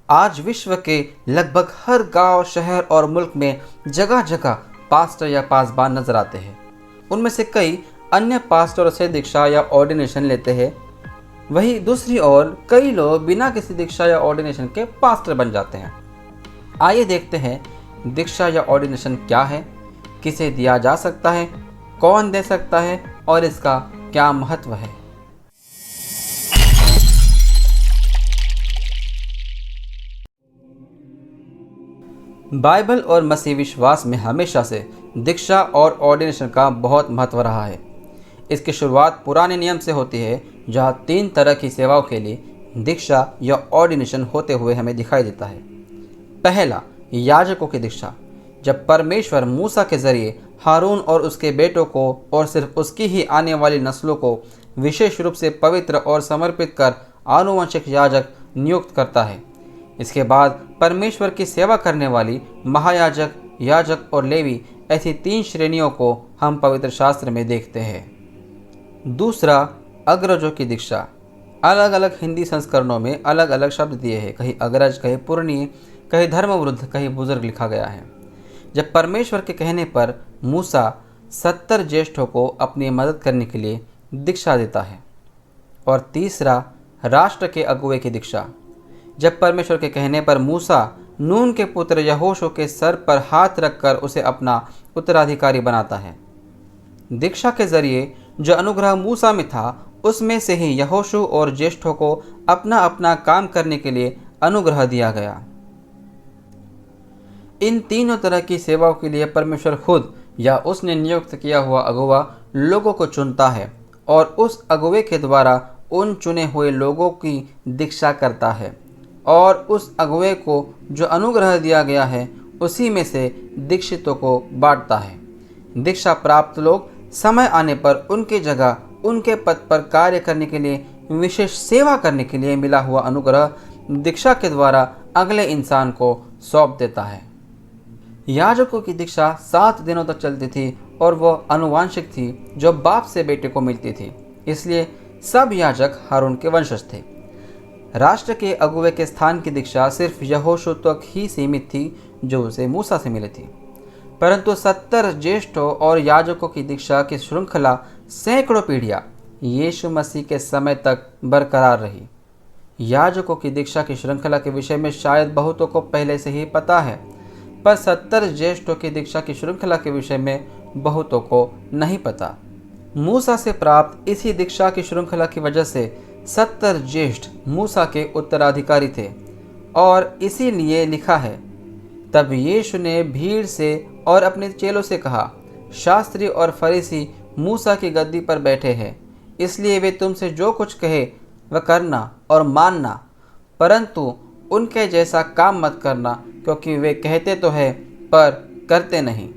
आज विश्व के लगभग हर गांव, शहर और मुल्क में जगह जगह पास्टर या पासबान नजर आते हैं। उनमें से कई अन्य पास्टरों से दीक्षा या ऑर्डिनेशन लेते हैं, वहीं दूसरी ओर कई लोग बिना किसी दीक्षा या ऑर्डिनेशन के पास्टर बन जाते हैं। आइए देखते हैं दीक्षा या ऑर्डिनेशन क्या है, किसे दिया जा सकता है, कौन दे सकता है और इसका क्या महत्व है। बाइबल और मसीह विश्वास में हमेशा से दीक्षा और ऑर्डिनेशन का बहुत महत्व रहा है। इसकी शुरुआत पुराने नियम से होती है, जहाँ 3 तरह की सेवाओं के लिए दीक्षा या ऑर्डिनेशन होते हुए हमें दिखाई देता है। पहला, याजकों की दीक्षा। जब परमेश्वर मूसा के जरिए हारून और उसके बेटों को और सिर्फ उसकी ही आने वाली नस्लों को विशेष रूप से पवित्र और समर्पित कर आनुवंशिक याजक नियुक्त करता है। इसके बाद परमेश्वर की सेवा करने वाली महायाजक, याजक और लेवी, ऐसी 3 श्रेणियों को हम पवित्र शास्त्र में देखते हैं। दूसरा, अग्रजों की दीक्षा। अलग अलग हिंदी संस्करणों में अलग अलग शब्द दिए हैं, कहीं अग्रज, कहीं पुरनीय, कहीं धर्मवृद्ध, कहीं बुजुर्ग लिखा गया है। जब परमेश्वर के कहने पर मूसा 70 ज्येष्ठों को अपनी मदद करने के लिए दीक्षा देता है। और तीसरा, राष्ट्र के अगुवे की दीक्षा। जब परमेश्वर के कहने पर मूसा नून के पुत्र यहोशू के सर पर हाथ रखकर उसे अपना उत्तराधिकारी बनाता है। दीक्षा के जरिए जो अनुग्रह मूसा में था, उसमें से ही यहोशू और ज्येष्ठों को अपना अपना काम करने के लिए अनुग्रह दिया गया। इन तीनों तरह की सेवाओं के लिए परमेश्वर खुद या उसने नियुक्त किया हुआ अगुवा लोगों को चुनता है और उस अगुवे के द्वारा उन चुने हुए लोगों की दीक्षा करता है और उस अगुवे को जो अनुग्रह दिया गया है उसी में से दीक्षितों को बांटता है। दीक्षा प्राप्त लोग समय आने पर उनकी जगह उनके पद पर कार्य करने के लिए, विशेष सेवा करने के लिए मिला हुआ अनुग्रह दीक्षा के द्वारा अगले इंसान को सौंप देता है। याजकों की दीक्षा 7 दिनों तक चलती थी और वह आनुवांशिक थी, जो बाप से बेटे को मिलती थी, इसलिए सब याजक हारून के वंशज थे। राष्ट्र के अगुवे के स्थान की दीक्षा सिर्फ यहोशू तक ही सीमित थी, जो उसे मूसा से मिली थी, परंतु 70 ज्येष्ठों और याजकों की दीक्षा की श्रृंखला सैकड़ों पीढ़ियाँ यीशु मसीह के समय तक बरकरार रही। याजकों की दीक्षा की श्रृंखला के विषय में शायद बहुतों को पहले से ही पता है, पर 70 ज्येष्ठों की दीक्षा की श्रृंखला के विषय में बहुतों को नहीं पता। मूसा से प्राप्त इसी दीक्षा की श्रृंखला की वजह से 70 ज्येष्ठ मूसा के उत्तराधिकारी थे और इसीलिए लिखा है, तब यीशु ने भीड़ से और अपने चेलों से कहा, शास्त्री और फरीसी मूसा की गद्दी पर बैठे हैं, इसलिए वे तुमसे जो कुछ कहे वह करना और मानना, परंतु उनके जैसा काम मत करना, क्योंकि वे कहते तो है पर करते नहीं।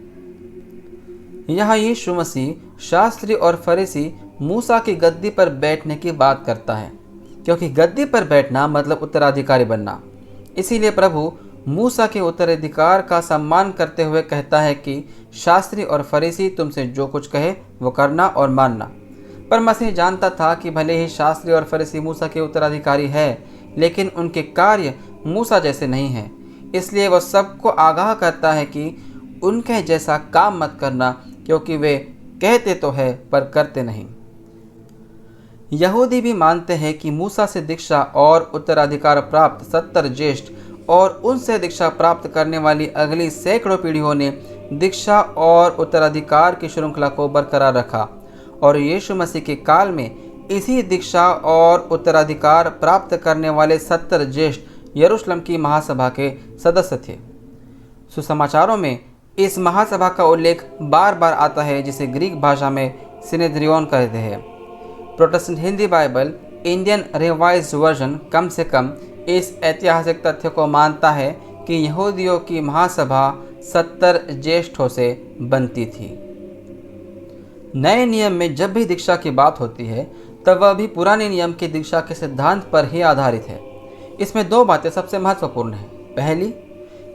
यहाँ यीशु मसीह शास्त्री और फरीसी मूसा की गद्दी पर बैठने की बात करता है, क्योंकि गद्दी पर बैठना मतलब उत्तराधिकारी बनना। इसीलिए प्रभु मूसा के उत्तराधिकार का सम्मान करते हुए कहता है कि शास्त्री और फरीसी तुमसे जो कुछ कहे वो करना और मानना। पर मसीह जानता था कि भले ही शास्त्री और फरीसी मूसा के उत्तराधिकारी है, लेकिन उनके कार्य मूसा जैसे नहीं हैं। इसलिए वह सबको आगाह करता है कि उनके जैसा काम मत करना, क्योंकि वे कहते तो है पर करते नहीं। यहूदी भी मानते हैं कि मूसा से दीक्षा और उत्तराधिकार प्राप्त 70 ज्येष्ठ और उनसे दीक्षा प्राप्त करने वाली अगली सैकड़ों पीढ़ियों ने दीक्षा और उत्तराधिकार की श्रृंखला को बरकरार रखा और यीशु मसीह के काल में इसी दीक्षा और उत्तराधिकार प्राप्त करने वाले 70 ज्येष्ठ यरूशलेम की महासभा के सदस्य थे। सुसमाचारों में इस महासभा का उल्लेख बार बार आता है, जिसे ग्रीक भाषा में सिनेद्रियोन कहते हैं। Protestant Hindi Bible Indian revised version कम से कम इस ऐतिहासिक तथ्य को मानता है कि यहूदियों की महासभा 70 ज्येष्ठों से बनती थी। नए नियम में जब भी दीक्षा की बात होती है, तब वह भी पुराने नियम की दीक्षा के सिद्धांत पर ही आधारित है। इसमें 2 बातें सबसे महत्वपूर्ण हैं। पहली,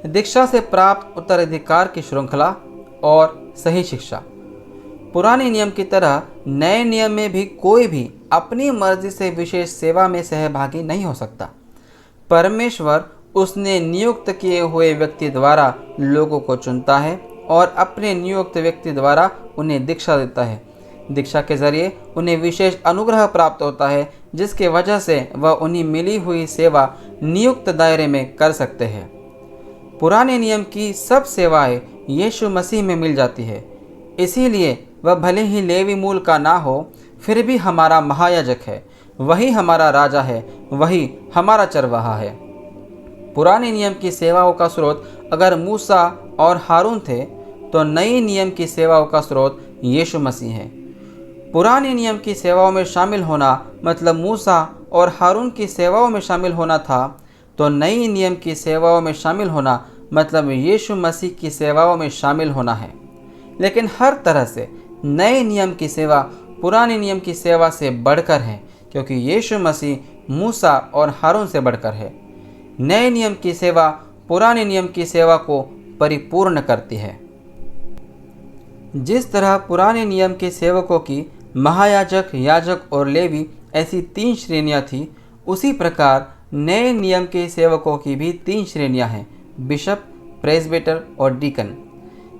दीक्षा से प्राप्त उत्तराधिकार की श्रृंखला और सही शिक्षा। पुराने नियम की तरह नए नियम में भी कोई भी अपनी मर्जी से विशेष सेवा में सहभागी नहीं हो सकता। परमेश्वर उसने नियुक्त किए हुए व्यक्ति द्वारा लोगों को चुनता है और अपने नियुक्त व्यक्ति द्वारा उन्हें दीक्षा देता है। दीक्षा के जरिए उन्हें विशेष अनुग्रह प्राप्त होता है, जिसके वजह से वह उन्हें मिली हुई सेवा नियुक्त दायरे में कर सकते हैं। पुराने नियम की सब सेवाएं यीशु मसीह में मिल जाती है, इसीलिए वह भले ही लेवी मूल का ना हो, फिर भी हमारा महायाजक है। वही हमारा राजा है, वही हमारा चरवाहा है। पुराने नियम की सेवाओं का स्रोत अगर मूसा और हारून थे, तो नए नियम की सेवाओं का स्रोत यीशु मसीह है। पुराने नियम की सेवाओं में शामिल होना मतलब मूसा और हारून की सेवाओं में शामिल होना था, तो नई नियम की सेवाओं में शामिल होना मतलब यीशु मसीह की सेवाओं में शामिल होना है। लेकिन हर तरह से नए नियम की सेवा पुराने नियम की सेवा से बढ़कर है, क्योंकि यीशु मसीह मूसा और हारून से बढ़कर है। नए नियम की सेवा पुराने नियम की सेवा को परिपूर्ण करती है। जिस तरह पुराने नियम के सेवकों की महायाजक, याजक और लेवी ऐसी 3 श्रेणियां थी, उसी प्रकार नए नियम के सेवकों की भी 3 श्रेणियां हैं, बिशप, प्रेस्बिटर और डीकन।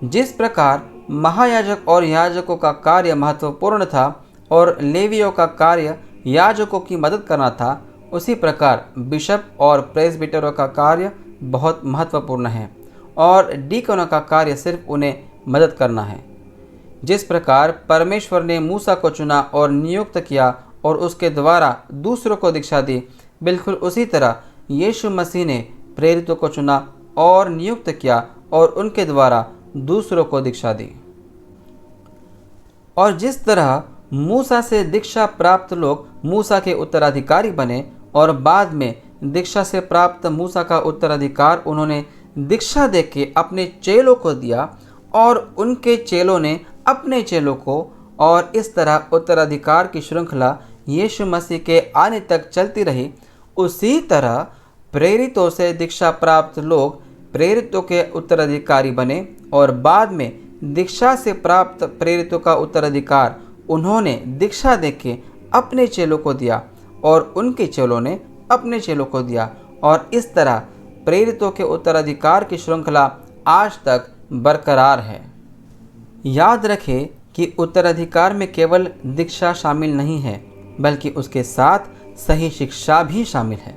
जिस प्रकार महायाजक और याजकों का कार्य महत्वपूर्ण था और लेवियों का कार्य याजकों की मदद करना था, उसी प्रकार बिशप और प्रेस्बिटरों का कार्य बहुत महत्वपूर्ण है और डीकनों का कार्य सिर्फ उन्हें मदद करना है। जिस प्रकार परमेश्वर ने मूसा को चुना और नियुक्त किया और उसके द्वारा दूसरों को दीक्षा दी, बिल्कुल उसी तरह यीशु मसीह ने प्रेरितों को चुना और नियुक्त किया और उनके द्वारा दूसरों को दीक्षा दी। और जिस तरह मूसा से दीक्षा प्राप्त लोग मूसा के उत्तराधिकारी बने और बाद में दीक्षा से प्राप्त मूसा का उत्तराधिकार उन्होंने दीक्षा देके अपने चेलों को दिया और उनके चेलों ने अपने चेलों को, और इस तरह उत्तराधिकार की श्रृंखला यीशु मसीह के आने तक चलती रही, उसी तरह प्रेरितों से दीक्षा प्राप्त लोग प्रेरितों के उत्तराधिकारी बने और बाद में दीक्षा से प्राप्त प्रेरितों का उत्तराधिकार उन्होंने दीक्षा देके अपने चेलों को दिया और उनके चेलों ने अपने चेलों को दिया, और इस तरह प्रेरितों के उत्तराधिकार की श्रृंखला आज तक बरकरार है। याद रखें कि उत्तराधिकार में केवल दीक्षा शामिल नहीं है, बल्कि उसके साथ सही शिक्षा भी शामिल है।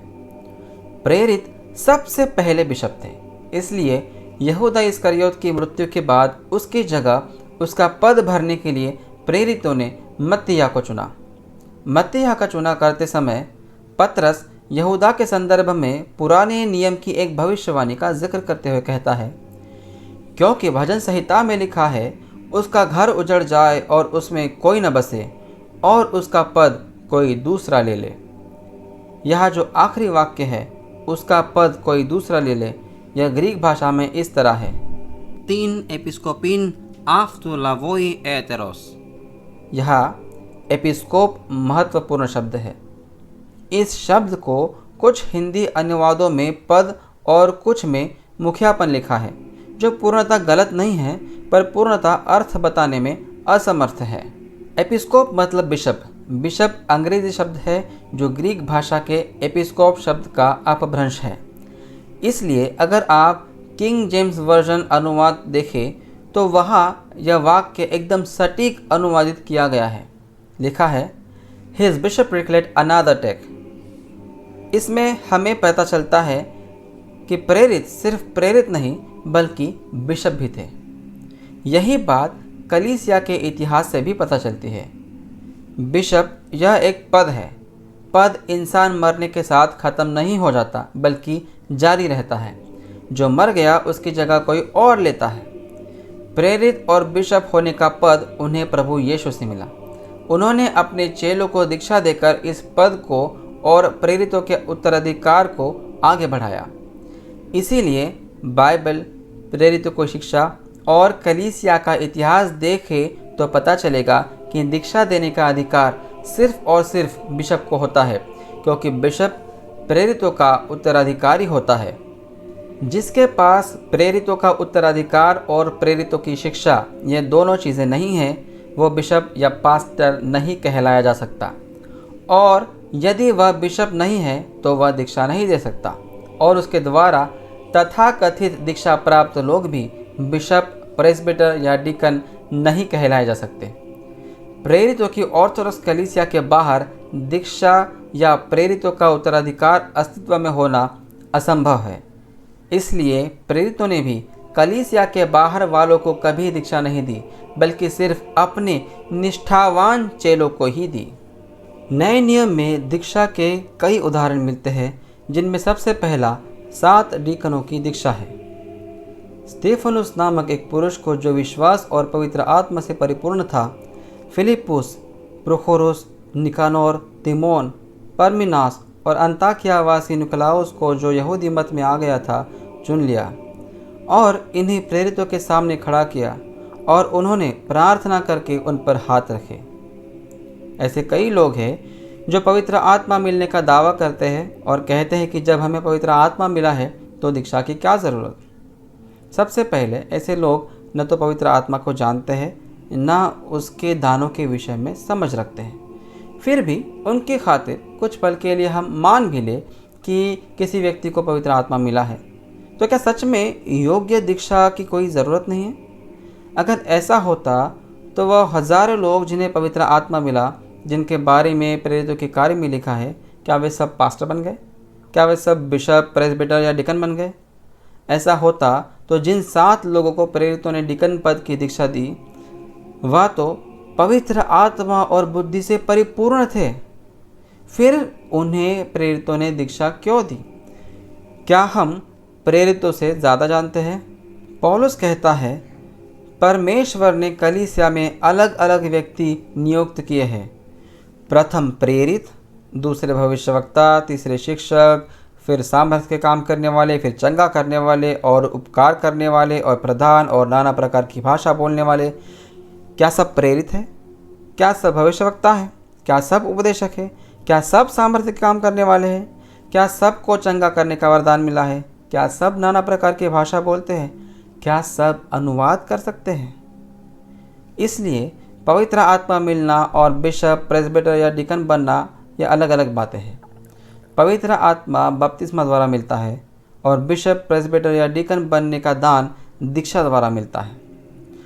प्रेरित सबसे पहले बिशप थे, इसलिए यहूदा इस्करियोत की मृत्यु के बाद उसकी जगह उसका पद भरने के लिए प्रेरितों ने मत्तियाह को चुना। मत्तियाह का चुना करते समय पतरस यहूदा के संदर्भ में पुराने नियम की एक भविष्यवाणी का जिक्र करते हुए कहता है, क्योंकि भजन संहिता में लिखा है, उसका घर उजड़ जाए और उसमें कोई न बसे और उसका पद कोई दूसरा ले ले। यह जो आखिरी वाक्य है, उसका पद कोई दूसरा ले ले, यह ग्रीक भाषा में इस तरह है, तीन एपिस्कोपिन आफ्तुलावोई एतेरोस। यह एपिस्कोप महत्वपूर्ण शब्द है। इस शब्द को कुछ हिंदी अनुवादों में पद और कुछ में मुखियापन लिखा है, जो पूर्णतः गलत नहीं है पर पूर्णतः अर्थ बताने में असमर्थ है। एपिस्कोप मतलब बिशप। बिशप अंग्रेजी शब्द है जो ग्रीक भाषा के एपिस्कोप शब्द का अपभ्रंश है। इसलिए अगर आप किंग जेम्स वर्जन अनुवाद देखें तो वहाँ यह वाक्य एकदम सटीक अनुवादित किया गया है। लिखा है, हिज बिशप्रिकलेट अनादर टेक। इसमें हमें पता चलता है कि प्रेरित सिर्फ प्रेरित नहीं बल्कि बिशप भी थे। यही बात कलीसिया के इतिहास से भी पता चलती है। बिशप यह एक पद है। पद इंसान मरने के साथ ख़त्म नहीं हो जाता बल्कि जारी रहता है। जो मर गया उसकी जगह कोई और लेता है। प्रेरित और बिशप होने का पद उन्हें प्रभु यीशु से मिला। उन्होंने अपने चेलों को दीक्षा देकर इस पद को और प्रेरितों के उत्तराधिकार को आगे बढ़ाया। इसीलिए बाइबल, प्रेरितों को शिक्षा और कलीसिया का इतिहास देखें तो पता चलेगा कि दीक्षा देने का अधिकार सिर्फ और सिर्फ बिशप को होता है, क्योंकि बिशप प्रेरितों का उत्तराधिकारी होता है। जिसके पास प्रेरितों का उत्तराधिकार और प्रेरितों की शिक्षा, ये दोनों चीज़ें नहीं हैं, वो बिशप या पास्टर नहीं कहलाया जा सकता। और यदि वह बिशप नहीं है तो वह दीक्षा नहीं दे सकता। और उसके द्वारा तथाकथित दीक्षा प्राप्त लोग भी बिशप, प्रेस्बिटर या डीकन नहीं कहलाए जा सकते। प्रेरितों की ऑर्थोडॉक्स कलीसिया के बाहर दीक्षा या प्रेरितों का उत्तराधिकार अस्तित्व में होना असंभव है। इसलिए प्रेरितों ने भी कलीसिया के बाहर वालों को कभी दीक्षा नहीं दी, बल्कि सिर्फ अपने निष्ठावान चेलों को ही दी। नए नियम में दीक्षा के कई उदाहरण मिलते हैं, जिनमें सबसे पहला 7 डीकनों की दीक्षा है। स्तेफनुस नामक एक पुरुष को, जो विश्वास और पवित्र आत्मा से परिपूर्ण था, फिलिपुस, प्रोखोरुस, निकानोर, तिमोन, परमिनास और अंताकियावासी निकोलाउस को, जो यहूदी मत में आ गया था, चुन लिया और इन्हीं प्रेरितों के सामने खड़ा किया और उन्होंने प्रार्थना करके उन पर हाथ रखे। ऐसे कई लोग हैं जो पवित्र आत्मा मिलने का दावा करते हैं और कहते हैं कि जब हमें पवित्र आत्मा मिला है तो दीक्षा की क्या ज़रूरत। सबसे पहले ऐसे लोग न तो पवित्र आत्मा को जानते हैं, न उसके दानों के विषय में समझ रखते हैं। फिर भी उनकी खातिर कुछ पल के लिए हम मान भी ले कि किसी व्यक्ति को पवित्र आत्मा मिला है, तो क्या सच में योग्य दीक्षा की कोई ज़रूरत नहीं है? अगर ऐसा होता तो वह हज़ारों लोग जिन्हें पवित्र आत्मा मिला, जिनके बारे में प्रेरितों के कार्य में लिखा है, क्या वे सब पास्टर बन गए? क्या वे सब बिशप, प्रेस्बिटर या डिकन बन गए? ऐसा होता तो जिन 7 लोगों को प्रेरितों ने डिकन पद की दीक्षा दी, वह तो पवित्र आत्मा और बुद्धि से परिपूर्ण थे। फिर उन्हें प्रेरितों ने दीक्षा क्यों दी? क्या हम प्रेरितों से ज़्यादा जानते हैं? पौलुस कहता है, परमेश्वर ने कलीसिया में अलग अलग व्यक्ति नियुक्त किए हैं। प्रथम प्रेरित, दूसरे भविष्यवक्ता, तीसरे शिक्षक, फिर सामर्थ्य के काम करने वाले, फिर चंगा करने वाले और उपकार करने वाले, और प्रधान और नाना प्रकार की भाषा बोलने वाले। क्या सब प्रेरित हैं? क्या सब भविष्यवक्ता हैं? क्या सब उपदेशक हैं? क्या सब सामर्थ्य के काम करने वाले हैं? क्या सबको चंगा करने का वरदान मिला है? क्या सब नाना प्रकार की भाषा बोलते हैं? क्या सब अनुवाद कर सकते हैं? इसलिए पवित्र आत्मा मिलना और बिशप, प्रेस्बिटर या डिकन बनना ये अलग अलग बातें हैं। पवित्र आत्मा बपतिस्मा द्वारा मिलता है और बिशप, प्रेस्बिटर या डिकन बनने का दान दीक्षा द्वारा मिलता है।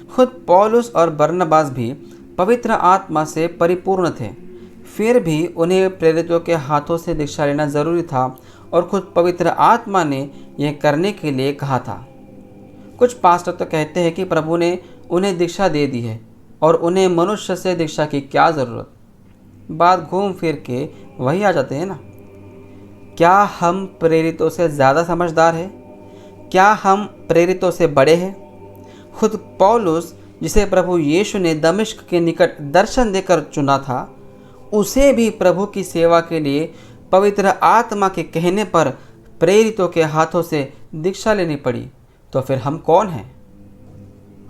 खुद पौलुस और बरनबास भी पवित्र आत्मा से परिपूर्ण थे, फिर भी उन्हें प्रेरितों के हाथों से दीक्षा लेना ज़रूरी था और खुद पवित्र आत्मा ने यह करने के लिए कहा था। कुछ पास्टर तो कहते हैं कि प्रभु ने उन्हें दीक्षा दे दी है और उन्हें मनुष्य से दीक्षा की क्या ज़रूरत। बात घूम फिर के वही आ जाते हैं ना। क्या हम प्रेरितों से ज़्यादा समझदार हैं? क्या हम प्रेरितों से बड़े हैं? खुद पौलुस, जिसे प्रभु यीशु ने दमिश्क के निकट दर्शन देकर चुना था, उसे भी प्रभु की सेवा के लिए पवित्र आत्मा के कहने पर प्रेरितों के हाथों से दीक्षा लेनी पड़ी। तो फिर हम कौन हैं?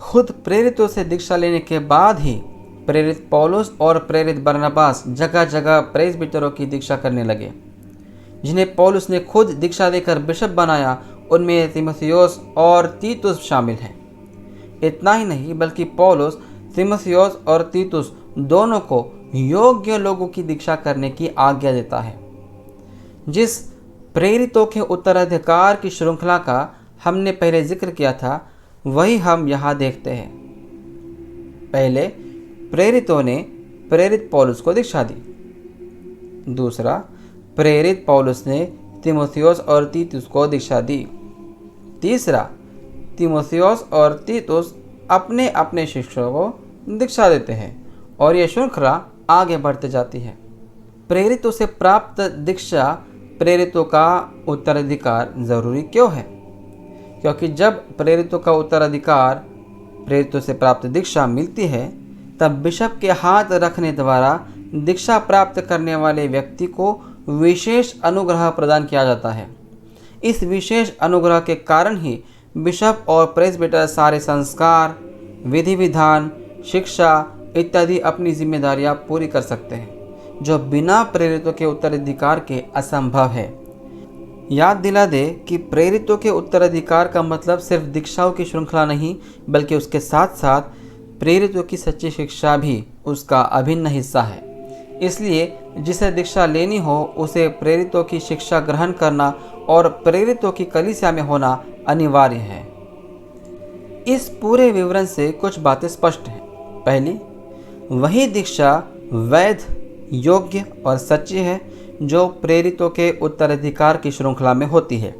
खुद प्रेरितों से दीक्षा लेने के बाद ही प्रेरित पौलुस और प्रेरित बरनबास जगह जगह प्रेस्बिटरों की दीक्षा करने लगे। जिन्हें पौलुस ने खुद दीक्षा देकर बिशप बनाया, उनमें तीमुथियुस और तीतुस शामिल हैं। इतना ही नहीं, बल्कि पौलुस तीमुथियुस और तीतुस दोनों को योग्य लोगों की दीक्षा करने की आज्ञा देता है। जिस प्रेरितों के उत्तराधिकार की श्रृंखला का हमने पहले जिक्र किया था, वही हम यहाँ देखते हैं। पहले प्रेरितों ने प्रेरित पौलुस को दीक्षा दी। दूसरा, प्रेरित पौलुस ने तीमुथियुस और तीतुस को दीक्षा दी। तीसरा, तीमुथियुस और तीतुस अपने अपने शिष्यों को दीक्षा देते हैं और यह श्रृंखला आगे बढ़ते जाती है। प्रेरितों से प्राप्त दीक्षा प्रेरितों का उत्तराधिकार ज़रूरी क्यों है? क्योंकि जब प्रेरितों का उत्तराधिकार प्रेरितों से प्राप्त दीक्षा मिलती है, तब बिशप के हाथ रखने द्वारा दीक्षा प्राप्त करने वाले व्यक्ति को विशेष अनुग्रह प्रदान किया जाता है। इस विशेष अनुग्रह के कारण ही बिशप और प्रेस्बिटर सारे संस्कार, विधि विधान, शिक्षा इत्यादि अपनी जिम्मेदारियां पूरी कर सकते हैं, जो बिना प्रेरितों के उत्तराधिकार के असंभव है। याद दिला दे कि प्रेरितों के उत्तराधिकार का मतलब सिर्फ दीक्षाओं की श्रृंखला नहीं, बल्कि उसके साथ साथ प्रेरितों की सच्ची शिक्षा भी उसका अभिन्न हिस्सा है। इसलिए जिसे दीक्षा लेनी हो, उसे प्रेरितों की शिक्षा ग्रहण करना और प्रेरितों की कलीसिया में होना अनिवार्य है। इस पूरे विवरण से कुछ बातें स्पष्ट हैं। पहली, वही दीक्षा वैध, योग्य और सच्ची है जो प्रेरितों के उत्तराधिकार की श्रृंखला में होती है।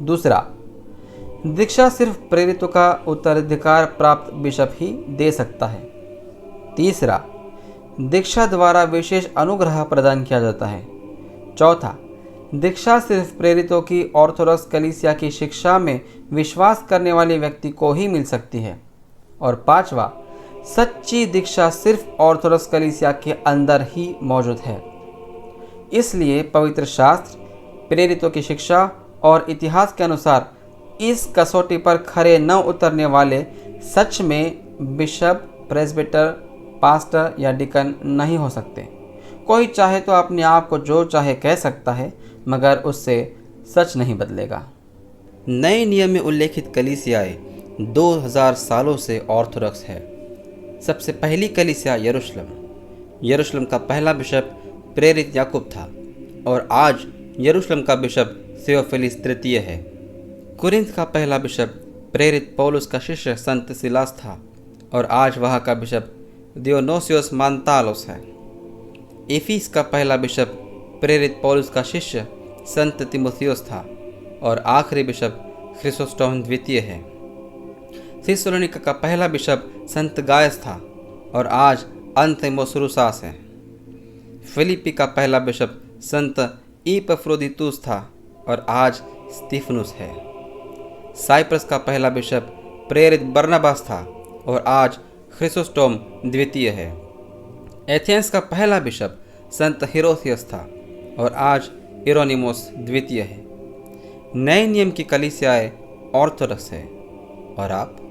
दूसरा, दीक्षा सिर्फ प्रेरितों का उत्तराधिकार प्राप्त बिशप ही दे सकता है। तीसरा, दीक्षा द्वारा विशेष अनुग्रह प्रदान किया जाता है। चौथा, दीक्षा सिर्फ प्रेरितों की ऑर्थोडॉक्स कलीसिया की शिक्षा में विश्वास करने वाले व्यक्ति को ही मिल सकती है। और पांचवा, सच्ची दीक्षा सिर्फ ऑर्थोडॉक्स कलीसिया के अंदर ही मौजूद है। इसलिए पवित्र शास्त्र, प्रेरितों की शिक्षा और इतिहास के अनुसार इस कसौटी पर खरे न उतरने वाले सच में बिशप, प्रेस्बिटर, पास्टर या डिकन नहीं हो सकते। कोई चाहे तो अपने आप को जो चाहे कह सकता है, मगर उससे सच नहीं बदलेगा। नए नियम में उल्लेखित कलीसियाएँ 2000 सालों से ऑर्थोडॉक्स है। सबसे पहली कलीसिया यरूशलेम का पहला बिशप प्रेरित याकूब था और आज यरूशलेम का बिशप थियोफिलस तृतीय है। कुरिन्थ का पहला बिशप प्रेरित पौलुस का शिष्य संत सिलास था और आज वहाँ का बिशप दियोनोसियोस मानतालोस है। एफिस का पहला बिशप प्रेरित पौलुस का शिष्य संत तिमोथियोस था और आखिरी बिशप क्रिसोस्टोम द्वितीय है। थिस्सलुनीका का पहला बिशप संत गायस था और आज अन्थिमोसुरुसास है। फिलिपी का पहला बिशप संत इपफ्रोदितुस था और आज स्तिफनुस है। साइप्रस का पहला बिशप प्रेरित बरनबास था और आज क्रिसोस्टोम द्वितीय है। एथेंस का पहला बिशप संत हिरोथियस था और आज इरोनिमोस द्वितीय है। नए नियम की कलीसियाएँ ऑर्थोडॉक्स है। और आप?